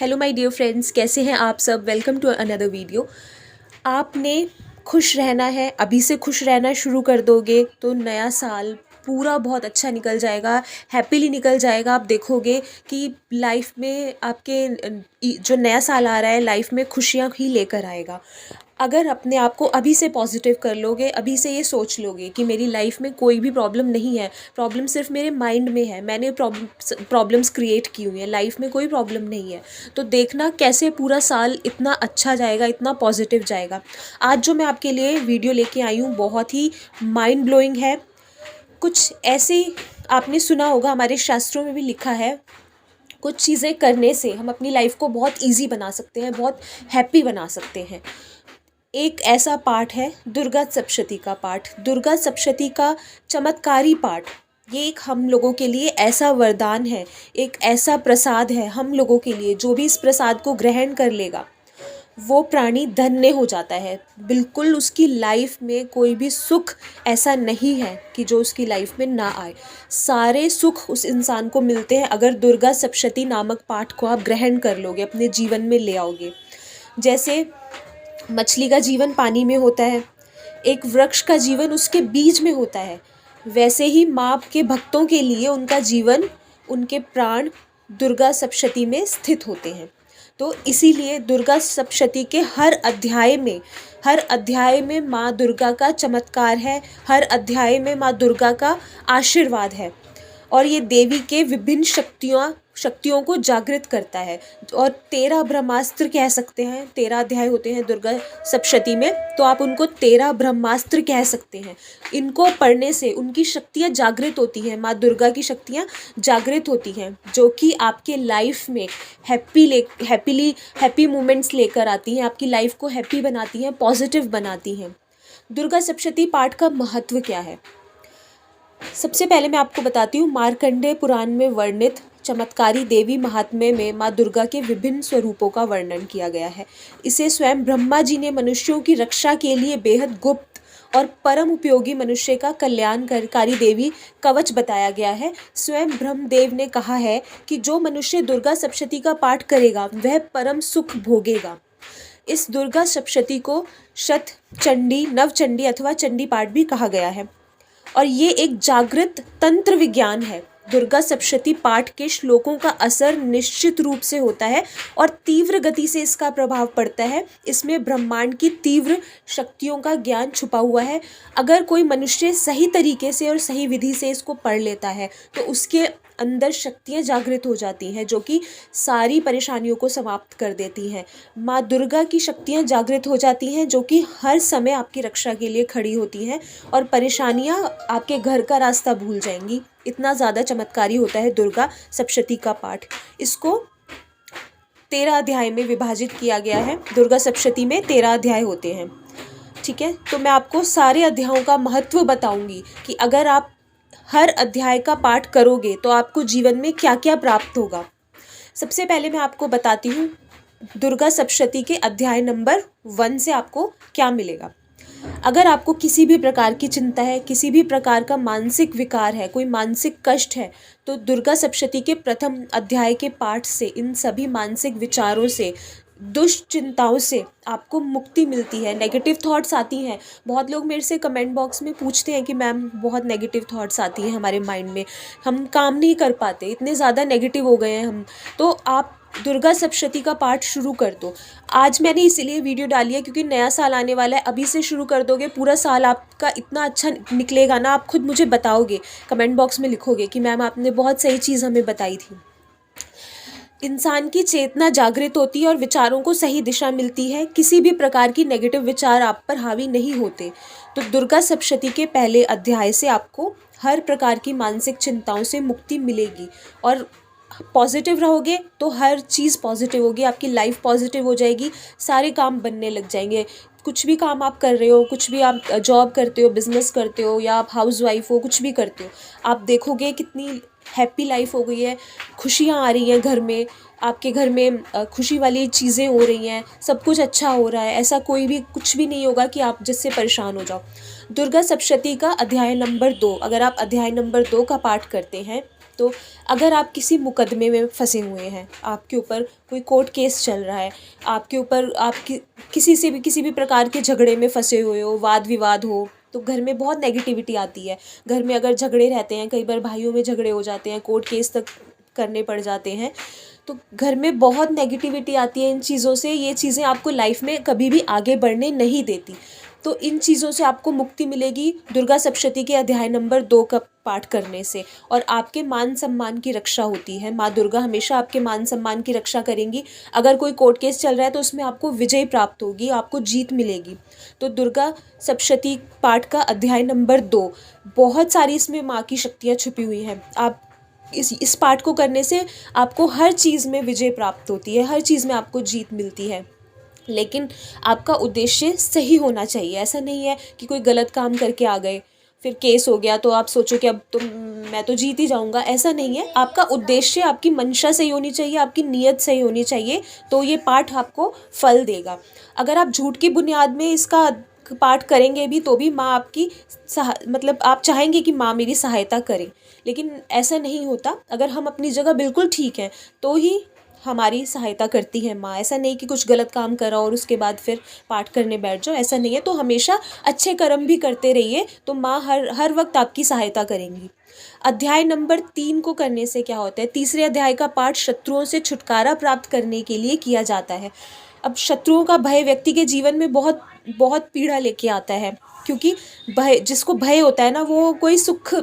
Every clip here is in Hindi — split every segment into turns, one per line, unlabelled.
हेलो माय डियर फ्रेंड्स, कैसे हैं आप सब। Welcome to another video. आपने खुश रहना है, अभी से खुश रहना शुरू कर दोगे तो नया साल पूरा बहुत अच्छा निकल जाएगा, हैप्पीली निकल जाएगा। आप देखोगे कि लाइफ में आपके जो नया साल आ रहा है लाइफ में खुशियाँ ही लेकर आएगा। अगर अपने आप को अभी से पॉजिटिव कर लोगे, अभी से ये सोच लोगे कि मेरी लाइफ में कोई भी प्रॉब्लम नहीं है, प्रॉब्लम सिर्फ मेरे माइंड में है, मैंने प्रॉब्लम्स क्रिएट की हुई हैं, लाइफ में कोई प्रॉब्लम नहीं है, तो देखना कैसे पूरा साल इतना अच्छा जाएगा, इतना पॉजिटिव जाएगा। आज जो मैं आपके लिए वीडियो लेके आई हूँ बहुत ही माइंड ब्लोइंग है। कुछ ऐसे आपने सुना होगा, हमारे शास्त्रों में भी लिखा है, कुछ चीज़ें करने से हम अपनी लाइफ को बहुत ईजी बना सकते हैं, बहुत हैप्पी बना सकते हैं। एक ऐसा पाठ है दुर्गा सप्तशती का पाठ। दुर्गा सप्तशती का चमत्कारी पाठ, ये एक हम लोगों के लिए ऐसा वरदान है, एक ऐसा प्रसाद है हम लोगों के लिए। जो भी इस प्रसाद को ग्रहण कर लेगा वो प्राणी धन्य हो जाता है। बिल्कुल उसकी लाइफ में कोई भी सुख ऐसा नहीं है कि जो उसकी लाइफ में ना आए। सारे सुख उस इंसान को मिलते हैं अगर दुर्गा सप्तशती नामक पाठ को आप ग्रहण कर लोगे, अपने जीवन में ले आओगे। जैसे मछली का जीवन पानी में होता है, एक वृक्ष का जीवन उसके बीज में होता है, वैसे ही माँ के भक्तों के लिए उनका जीवन, उनके प्राण दुर्गा सप्तशती में स्थित होते हैं। तो इसीलिए दुर्गा सप्तशती के हर अध्याय में माँ दुर्गा का चमत्कार है, हर अध्याय में माँ दुर्गा का आशीर्वाद है और ये देवी के विभिन्न शक्तियों को जागृत करता है। और 13 ब्रह्मास्त्र कह सकते हैं, 13 अध्याय होते हैं दुर्गा सप्तशती में, तो आप उनको 13 ब्रह्मास्त्र कह सकते हैं। इनको पढ़ने से उनकी शक्तियाँ जागृत होती हैं, माँ दुर्गा की शक्तियाँ जागृत होती हैं, जो कि आपके लाइफ में हैप्पी मोमेंट्स लेकर आती हैं, आपकी लाइफ को हैप्पी बनाती हैं, पॉजिटिव बनाती हैं। दुर्गा सप्तशती पाठ का महत्व क्या है, सबसे पहले मैं आपको बताती हूँ। मार्कंडेय पुराण में वर्णित चमत्कारी देवी महात्म्य में माँ दुर्गा के विभिन्न स्वरूपों का वर्णन किया गया है। इसे स्वयं ब्रह्मा जी ने मनुष्यों की रक्षा के लिए बेहद गुप्त और परम उपयोगी मनुष्य का कल्याणकारी देवी कवच बताया गया है। स्वयं ब्रह्मदेव ने कहा है कि जो मनुष्य दुर्गा सप्तशती का पाठ करेगा वह परम सुख भोगेगा। इस दुर्गा सप्तशती को शत चंडी, नवचंडी अथवा चंडी पाठ भी कहा गया है और ये एक जागृत तंत्र विज्ञान है। दुर्गा सप्तशती पाठ के श्लोकों का असर निश्चित रूप से होता है और तीव्र गति से इसका प्रभाव पड़ता है। इसमें ब्रह्मांड की तीव्र शक्तियों का ज्ञान छुपा हुआ है। अगर कोई मनुष्य सही तरीके से और सही विधि से इसको पढ़ लेता है तो उसके अंदर शक्तियाँ जागृत हो जाती हैं, जो कि सारी परेशानियों को समाप्त कर देती हैं। माँ दुर्गा की शक्तियाँ जागृत हो जाती हैं, जो कि हर समय आपकी रक्षा के लिए खड़ी होती हैं और परेशानियाँ आपके घर का रास्ता भूल जाएंगी। इतना ज़्यादा चमत्कारी होता है दुर्गा सप्तशती का पाठ। इसको 13 अध्याय में विभाजित किया गया है। दुर्गा सप्तशती में 13 अध्याय होते हैं, ठीक है। तो मैं आपको सारे अध्यायों का महत्व बताऊंगी कि अगर आप हर अध्याय का पाठ करोगे तो आपको जीवन में क्या क्या प्राप्त होगा। सबसे पहले मैं आपको बताती हूँ दुर्गा सप्तशती के अध्याय नंबर 1 से आपको क्या मिलेगा। अगर आपको किसी भी प्रकार की चिंता है, किसी भी प्रकार का मानसिक विकार है, कोई मानसिक कष्ट है, तो दुर्गा सप्तशती के प्रथम अध्याय के पाठ से इन सभी मानसिक विचारों से, दुश्चिंताओं से आपको मुक्ति मिलती है। नेगेटिव थॉट्स आती हैं, बहुत लोग मेरे से कमेंट बॉक्स में पूछते हैं कि मैम बहुत नेगेटिव थॉट्स आती हैं हमारे माइंड में, हम काम नहीं कर पाते, इतने ज़्यादा नेगेटिव हो गए हैं हम। तो आप दुर्गा सप्तशती का पाठ शुरू कर दो। आज मैंने इसीलिए वीडियो डाली है क्योंकि नया साल आने वाला है। अभी से शुरू कर दोगे, पूरा साल आपका इतना अच्छा निकलेगा ना, आप खुद मुझे बताओगे, कमेंट बॉक्स में लिखोगे कि मैम आपने बहुत सही चीज़ हमें बताई थी। इंसान की चेतना जागृत होती है और विचारों को सही दिशा मिलती है। किसी भी प्रकार की नेगेटिव विचार आप पर हावी नहीं होते। तो दुर्गा सप्तशती के पहले अध्याय से आपको हर प्रकार की मानसिक चिंताओं से मुक्ति मिलेगी और पॉजिटिव रहोगे तो हर चीज़ पॉजिटिव होगी, आपकी लाइफ पॉजिटिव हो जाएगी, सारे काम बनने लग जाएंगे। कुछ भी काम आप कर रहे हो, कुछ भी आप जॉब करते हो, बिजनेस करते हो या आप हाउस वाइफ हो, कुछ भी करते हो, आप देखोगे कितनी हैप्पी लाइफ हो गई है, खुशियाँ आ रही हैं घर में, आपके घर में खुशी वाली चीज़ें हो रही हैं, सब कुछ अच्छा हो रहा है। ऐसा कोई भी कुछ भी नहीं होगा कि आप जिससे परेशान हो जाओ। दुर्गा सप्तशती का अध्याय नंबर 2, अगर आप अध्याय नंबर 2 का पाठ करते हैं तो अगर आप किसी मुकदमे में फंसे हुए हैं, आपके ऊपर कोई कोर्ट केस चल रहा है, आपके ऊपर आपकी किसी भी प्रकार के झगड़े में फंसे हुए हो, वाद विवाद हो, तो घर में बहुत नेगेटिविटी आती है। घर में अगर झगड़े रहते हैं, कई बार भाइयों में झगड़े हो जाते हैं, कोर्ट केस तक करने पड़ जाते हैं, तो घर में बहुत नेगेटिविटी आती है इन चीज़ों से। ये चीज़ें आपको लाइफ में कभी भी आगे बढ़ने नहीं देती। तो इन चीज़ों से आपको मुक्ति मिलेगी दुर्गा सप्तशती के अध्याय नंबर 2 का पाठ करने से। और आपके मान सम्मान की रक्षा होती है। माँ दुर्गा हमेशा आपके मान सम्मान की रक्षा करेंगी। अगर कोई कोर्ट केस चल रहा है तो उसमें आपको विजय प्राप्त होगी, आपको जीत मिलेगी। तो दुर्गा सप्तशती पाठ का अध्याय नंबर 2, बहुत सारी इसमें माँ की शक्तियाँ छुपी हुई हैं। आप इस पाठ को करने से आपको हर चीज़ में विजय प्राप्त होती है, हर चीज़ में आपको जीत मिलती है। लेकिन आपका उद्देश्य सही होना चाहिए। ऐसा नहीं है कि कोई गलत काम करके आ गए, फिर केस हो गया तो आप सोचो कि अब तो मैं तो जीत ही जाऊंगा। ऐसा नहीं है। आपका उद्देश्य, आपकी मंशा सही होनी चाहिए, आपकी नीयत सही होनी चाहिए, तो ये पाठ आपको फल देगा। अगर आप झूठ की बुनियाद में इसका पाठ करेंगे भी तो भी माँ आपकी मतलब आप चाहेंगे कि माँ मेरी सहायता करे, लेकिन ऐसा नहीं होता। अगर हम अपनी जगह बिल्कुल ठीक हैं तो ही हमारी सहायता करती है माँ। ऐसा नहीं कि कुछ गलत काम करा और उसके बाद फिर पाठ करने बैठ जाओ, ऐसा नहीं है। तो हमेशा अच्छे कर्म भी करते रहिए, तो माँ हर वक्त आपकी सहायता करेंगी। अध्याय नंबर 3 को करने से क्या होता है? तीसरे अध्याय का पाठ शत्रुओं से छुटकारा प्राप्त करने के लिए किया जाता है। अब शत्रुओं का भय व्यक्ति के जीवन में बहुत बहुत पीड़ा लेके आता है, क्योंकि भय, जिसको भय होता है ना, वो कोई सुख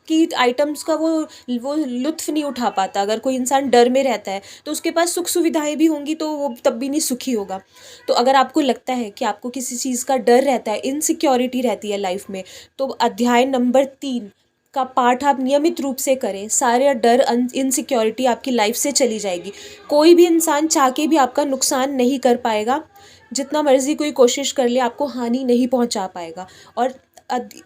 की आइटम्स का वो लुत्फ़ नहीं उठा पाता। अगर कोई इंसान डर में रहता है तो उसके पास सुख सुविधाएं भी होंगी तो वो तब भी नहीं सुखी होगा। तो अगर आपको लगता है कि आपको किसी चीज़ का डर रहता है, इनसिक्योरिटी रहती है लाइफ में, तो अध्याय नंबर 3 का पाठ आप नियमित रूप से करें। सारे डर, इनसिक्योरिटी आपकी लाइफ से चली जाएगी। कोई भी इंसान चाह के भी आपका नुकसान नहीं कर पाएगा। जितना मर्जी कोई कोशिश कर ले, आपको हानि नहीं पहुंचा पाएगा। और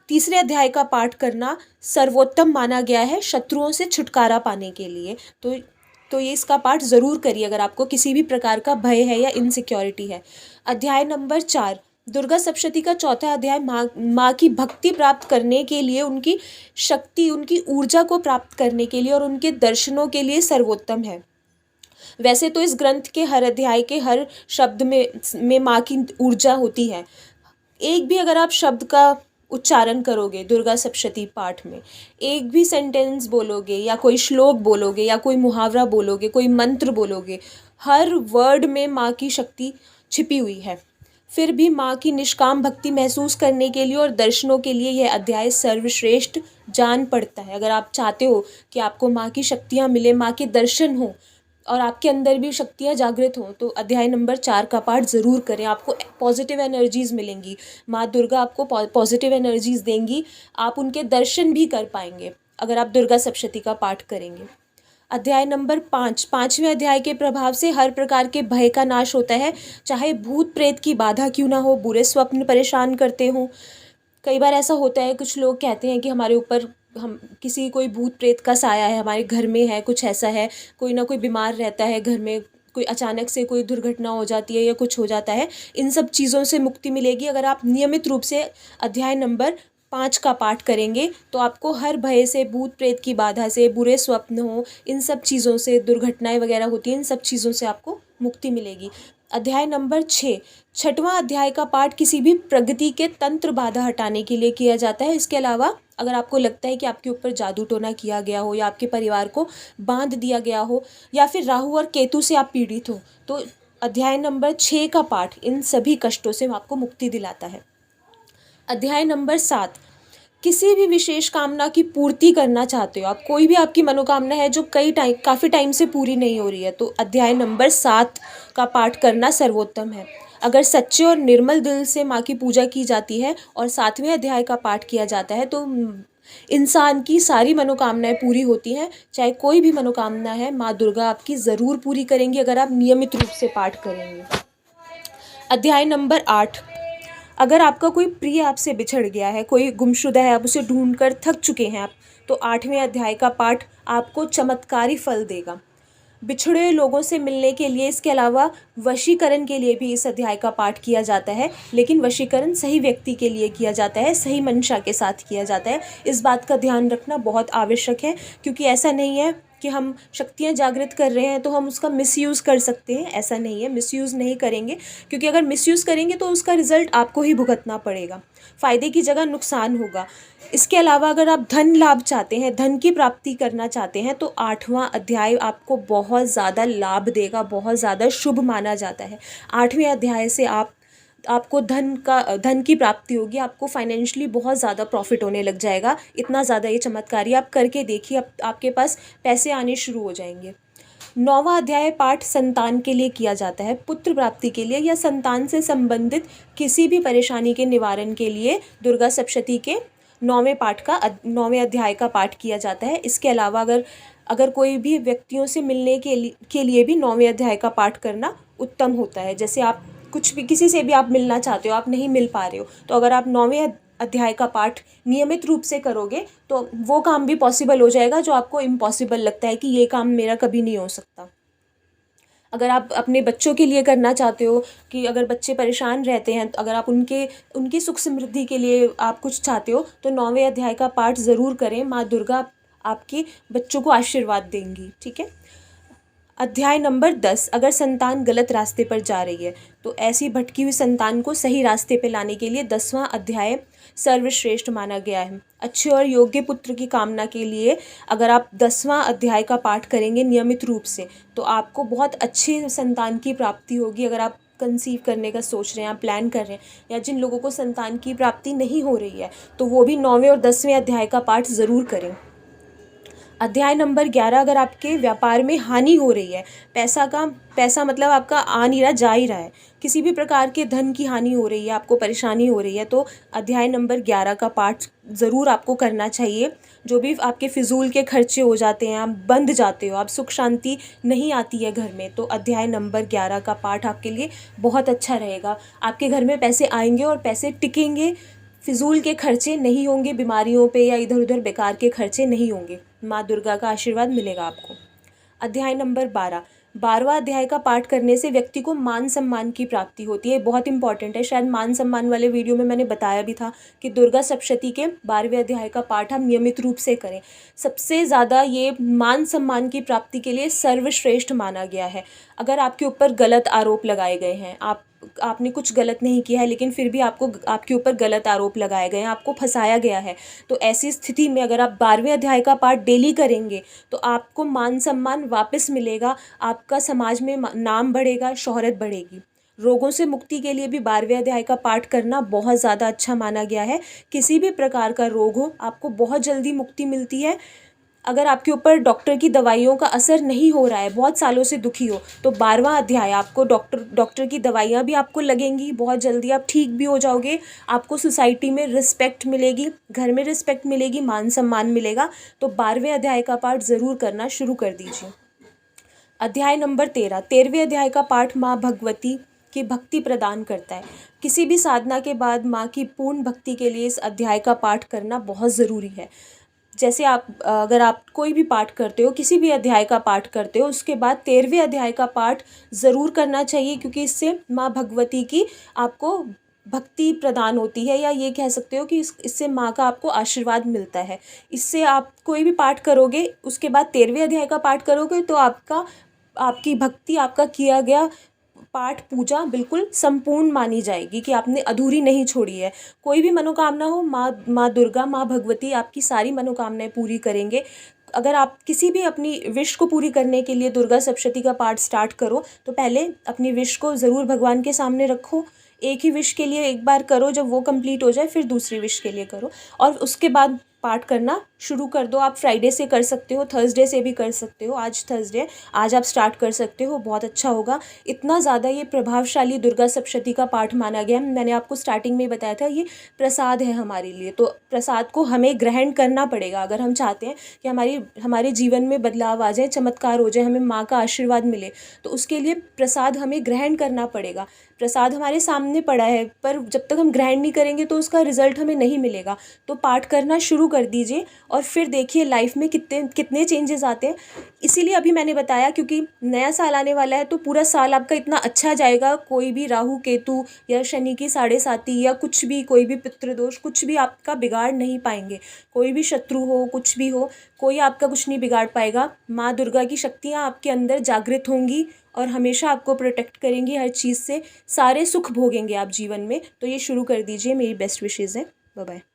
तीसरे अध्याय का पाठ करना सर्वोत्तम माना गया है शत्रुओं से छुटकारा पाने के लिए। तो ये इसका पाठ ज़रूर करिए अगर आपको किसी भी प्रकार का भय है या इनसिक्योरिटी है। अध्याय नंबर 4, दुर्गा सप्तशती का चौथा अध्याय माँ की भक्ति प्राप्त करने के लिए, उनकी शक्ति, उनकी ऊर्जा को प्राप्त करने के लिए और उनके दर्शनों के लिए सर्वोत्तम है। वैसे तो इस ग्रंथ के हर अध्याय के हर शब्द में माँ की ऊर्जा होती है। एक भी अगर आप शब्द का उच्चारण करोगे दुर्गा सप्तशती पाठ में, एक भी सेंटेंस बोलोगे या कोई श्लोक बोलोगे या कोई मुहावरा बोलोगे, कोई मंत्र बोलोगे, हर वर्ड में माँ की शक्ति छिपी हुई है। फिर भी माँ की निष्काम भक्ति महसूस करने के लिए और दर्शनों के लिए यह अध्याय सर्वश्रेष्ठ जान पड़ता है। अगर आप चाहते हो कि आपको माँ की शक्तियाँ मिले, माँ के दर्शन हो और आपके अंदर भी शक्तियाँ जागृत हों, तो अध्याय नंबर 4 का पाठ ज़रूर करें। आपको पॉजिटिव एनर्जीज़ मिलेंगी, माँ दुर्गा आपको पॉजिटिव एनर्जीज़ देंगी। आप उनके दर्शन भी कर पाएंगे अगर आप दुर्गा सप्तशती का पाठ करेंगे। अध्याय नंबर 5, 5वें अध्याय के प्रभाव से हर प्रकार के भय का नाश होता है। चाहे भूत प्रेत की बाधा क्यों ना हो, बुरे स्वप्न परेशान करते हों। कई बार ऐसा होता है, कुछ लोग कहते हैं कि हमारे ऊपर कोई भूत प्रेत का साया है, हमारे घर में है, कुछ ऐसा है, कोई ना कोई बीमार रहता है घर में, कोई अचानक से कोई दुर्घटना हो जाती है या कुछ हो जाता है। इन सब चीज़ों से मुक्ति मिलेगी अगर आप नियमित रूप से अध्याय नंबर 5 का पाठ करेंगे। तो आपको हर भय से, भूत प्रेत की बाधा से, बुरे स्वप्न हो, इन सब चीज़ों से, दुर्घटनाएं वगैरह होती हैं, इन सब चीज़ों से आपको मुक्ति मिलेगी। अध्याय नंबर 6, 6वां अध्याय का पाठ किसी भी प्रगति के तंत्र बाधा हटाने के लिए किया जाता है। इसके अलावा अगर आपको लगता है कि आपके ऊपर जादू टोना किया गया हो या आपके परिवार को बांध दिया गया हो या फिर राहु और केतु से आप पीड़ित हो, तो अध्याय नंबर 6 का पाठ इन सभी कष्टों से आपको मुक्ति दिलाता है। अध्याय नंबर 7, किसी भी विशेष कामना की पूर्ति करना चाहते हो आप, कोई भी आपकी मनोकामना है जो काफ़ी टाइम से पूरी नहीं हो रही है, तो अध्याय नंबर 7 का पाठ करना सर्वोत्तम है। अगर सच्चे और निर्मल दिल से माँ की पूजा की जाती है और 7वें अध्याय का पाठ किया जाता है तो इंसान की सारी मनोकामनाएं पूरी होती हैं। चाहे कोई भी मनोकामना है, माँ दुर्गा आपकी ज़रूर पूरी करेंगी अगर आप नियमित रूप से पाठ करेंगे। अध्याय नंबर 8, अगर आपका कोई प्रिय आपसे बिछड़ गया है, कोई गुमशुदा है, आप उसे ढूंढकर थक चुके हैं आप, तो 8वें अध्याय का पाठ आपको चमत्कारी फल देगा। बिछड़े लोगों से मिलने के लिए, इसके अलावा वशीकरण के लिए भी इस अध्याय का पाठ किया जाता है, लेकिन वशीकरण सही व्यक्ति के लिए किया जाता है, सही मंशा के साथ किया जाता है। इस बात का ध्यान रखना बहुत आवश्यक है, क्योंकि ऐसा नहीं है कि हम शक्तियाँ जागृत कर रहे हैं तो हम उसका मिसयूज़ कर सकते हैं। ऐसा नहीं है, मिसयूज़ नहीं करेंगे, क्योंकि अगर मिसयूज़ करेंगे तो उसका रिज़ल्ट आपको ही भुगतना पड़ेगा, फ़ायदे की जगह नुकसान होगा। इसके अलावा अगर आप धन लाभ चाहते हैं, धन की प्राप्ति करना चाहते हैं, तो 8वां अध्याय आपको बहुत ज़्यादा लाभ देगा, बहुत ज़्यादा शुभ माना जाता है। 8वें अध्याय से आपको धन की प्राप्ति होगी, आपको फाइनेंशियली बहुत ज़्यादा प्रॉफिट होने लग जाएगा। इतना ज़्यादा ये चमत्कारी, आप करके देखिए, आपके पास पैसे आने शुरू हो जाएंगे। 9वां अध्याय पाठ संतान के लिए किया जाता है, पुत्र प्राप्ति के लिए या संतान से संबंधित किसी भी परेशानी के निवारण के लिए दुर्गा सप्तशती के 9वें अध्याय का पाठ किया जाता है। इसके अलावा अगर कोई भी व्यक्तियों से मिलने के लिए भी 9वें अध्याय का पाठ करना उत्तम होता है। जैसे आप किसी से भी आप मिलना चाहते हो, आप नहीं मिल पा रहे हो, तो अगर आप 9वें अध्याय का पाठ नियमित रूप से करोगे तो वो काम भी पॉसिबल हो जाएगा जो आपको इम्पॉसिबल लगता है कि ये काम मेरा कभी नहीं हो सकता। अगर आप अपने बच्चों के लिए करना चाहते हो कि अगर बच्चे परेशान रहते हैं, तो अगर आप उनकी सुख समृद्धि के लिए आप कुछ चाहते हो तो 9वें अध्याय का पाठ ज़रूर करें। माँ दुर्गा आपके बच्चों को आशीर्वाद देंगी। ठीक है। अध्याय नंबर 10, अगर संतान गलत रास्ते पर जा रही है तो ऐसी भटकी हुई संतान को सही रास्ते पर लाने के लिए 10वां अध्याय सर्वश्रेष्ठ माना गया है। अच्छे और योग्य पुत्र की कामना के लिए अगर आप 10वां अध्याय का पाठ करेंगे नियमित रूप से तो आपको बहुत अच्छे संतान की प्राप्ति होगी। अगर आप कंसीव करने का सोच रहे हैं, आप प्लान कर रहे हैं, या जिन लोगों को संतान की प्राप्ति नहीं हो रही है तो वो भी 9वें और 10वें अध्याय का पाठ ज़रूर करें। अध्याय नंबर 11, अगर आपके व्यापार में हानि हो रही है, पैसा मतलब आपका आ नहीं रहा, जा ही रहा है, किसी भी प्रकार के धन की हानि हो रही है, आपको परेशानी हो रही है, तो अध्याय नंबर 11 का पाठ ज़रूर आपको करना चाहिए। जो भी आपके फिजूल के खर्चे हो जाते हैं, आप बंध जाते हो, आप सुख शांति नहीं आती है घर में, तो अध्याय नंबर 11 का पाठ आपके लिए बहुत अच्छा रहेगा। आपके घर में पैसे आएंगे और पैसे टिकेंगे, फिजूल के खर्चे नहीं होंगे, बीमारियों पे या इधर उधर बेकार के खर्चे नहीं होंगे, माँ दुर्गा का आशीर्वाद मिलेगा आपको। अध्याय नंबर 12वां अध्याय का पाठ करने से व्यक्ति को मान सम्मान की प्राप्ति होती है। बहुत इंपॉर्टेंट है, शायद मान सम्मान वाले वीडियो में मैंने बताया भी था कि दुर्गा सप्तशती के 12वें अध्याय का पाठ हम नियमित रूप से करें। सबसे ज़्यादा ये मान सम्मान की प्राप्ति के लिए सर्वश्रेष्ठ माना गया है। अगर आपके ऊपर गलत आरोप लगाए गए हैं, आपने कुछ गलत नहीं किया है लेकिन फिर भी आपके ऊपर गलत आरोप लगाए गए हैं, आपको फंसाया गया है, तो ऐसी स्थिति में अगर आप 12वें अध्याय का पाठ डेली करेंगे तो आपको मान सम्मान वापस मिलेगा, आपका समाज में नाम बढ़ेगा, शोहरत बढ़ेगी। रोगों से मुक्ति के लिए भी 12वें अध्याय का पाठ करना बहुत ज़्यादा अच्छा माना गया है। किसी भी प्रकार का रोग हो, आपको बहुत जल्दी मुक्ति मिलती है। अगर आपके ऊपर डॉक्टर की दवाइयों का असर नहीं हो रहा है, बहुत सालों से दुखी हो, तो 12वां अध्याय आपको डॉक्टर की दवाइयाँ भी आपको लगेंगी, बहुत जल्दी आप ठीक भी हो जाओगे, आपको सोसाइटी में रिस्पेक्ट मिलेगी, घर में रिस्पेक्ट मिलेगी, मान सम्मान मिलेगा। तो 12वें अध्याय का पाठ ज़रूर करना शुरू कर दीजिए। अध्याय नंबर 13वें अध्याय का पाठ माँ भगवती की भक्ति प्रदान करता है। किसी भी साधना के बाद माँ की पूर्ण भक्ति के लिए इस अध्याय का पाठ करना बहुत ज़रूरी है। जैसे अगर आप कोई भी पाठ करते हो, किसी भी अध्याय का पाठ करते हो, उसके बाद 13वें अध्याय का पाठ ज़रूर करना चाहिए, क्योंकि इससे माँ भगवती की आपको भक्ति प्रदान होती है, या ये कह सकते हो कि इससे माँ का आपको आशीर्वाद मिलता है। इससे आप कोई भी पाठ करोगे, उसके बाद 13वें अध्याय का पाठ करोगे तो आपकी भक्ति, आपका किया गया पाठ पूजा बिल्कुल संपूर्ण मानी जाएगी, कि आपने अधूरी नहीं छोड़ी है। कोई भी मनोकामना हो, माँ दुर्गा, माँ भगवती आपकी सारी मनोकामनाएं पूरी करेंगे। अगर आप किसी भी अपनी विश को पूरी करने के लिए दुर्गा सप्तशती का पाठ स्टार्ट करो तो पहले अपनी विश को ज़रूर भगवान के सामने रखो। एक ही विश के लिए एक बार करो, जब वो कंप्लीट हो जाए फिर दूसरी विश के लिए करो, और उसके बाद पाठ करना शुरू कर दो। आप फ्राइडे से कर सकते हो, थर्सडे से भी कर सकते हो। आज थर्सडे, आज आप स्टार्ट कर सकते हो, बहुत अच्छा होगा। इतना ज़्यादा ये प्रभावशाली दुर्गा सप्तशती का पाठ माना गया। मैंने आपको स्टार्टिंग में ही बताया था, ये प्रसाद है हमारे लिए, तो प्रसाद को हमें ग्रहण करना पड़ेगा। अगर हम चाहते हैं कि हमारे जीवन में बदलाव आ जाए, चमत्कार हो जाए, हमें माँ का आशीर्वाद मिले, तो उसके लिए प्रसाद हमें ग्रहण करना पड़ेगा। प्रसाद हमारे सामने पड़ा है, पर जब तक हम ग्रहण नहीं करेंगे तो उसका रिजल्ट हमें नहीं मिलेगा। तो पाठ करना शुरू कर दीजिए और फिर देखिए लाइफ में कितने कितने चेंजेस आते हैं। इसीलिए अभी मैंने बताया, क्योंकि नया साल आने वाला है तो पूरा साल आपका इतना अच्छा जाएगा, कोई भी राहु केतु या शनि की 7.5 या कुछ भी, कोई भी पितृदोष कुछ भी आपका बिगाड़ नहीं पाएंगे। कोई भी शत्रु हो, कुछ भी हो, कोई आपका कुछ नहीं बिगाड़ पाएगा। माँ दुर्गा की शक्तियाँ आपके अंदर जागृत होंगी और हमेशा आपको प्रोटेक्ट करेंगी हर चीज़ से। सारे सुख भोगेंगे आप जीवन में। तो ये शुरू कर दीजिए, मेरी बेस्ट विशेज़ हैं। Bye bye.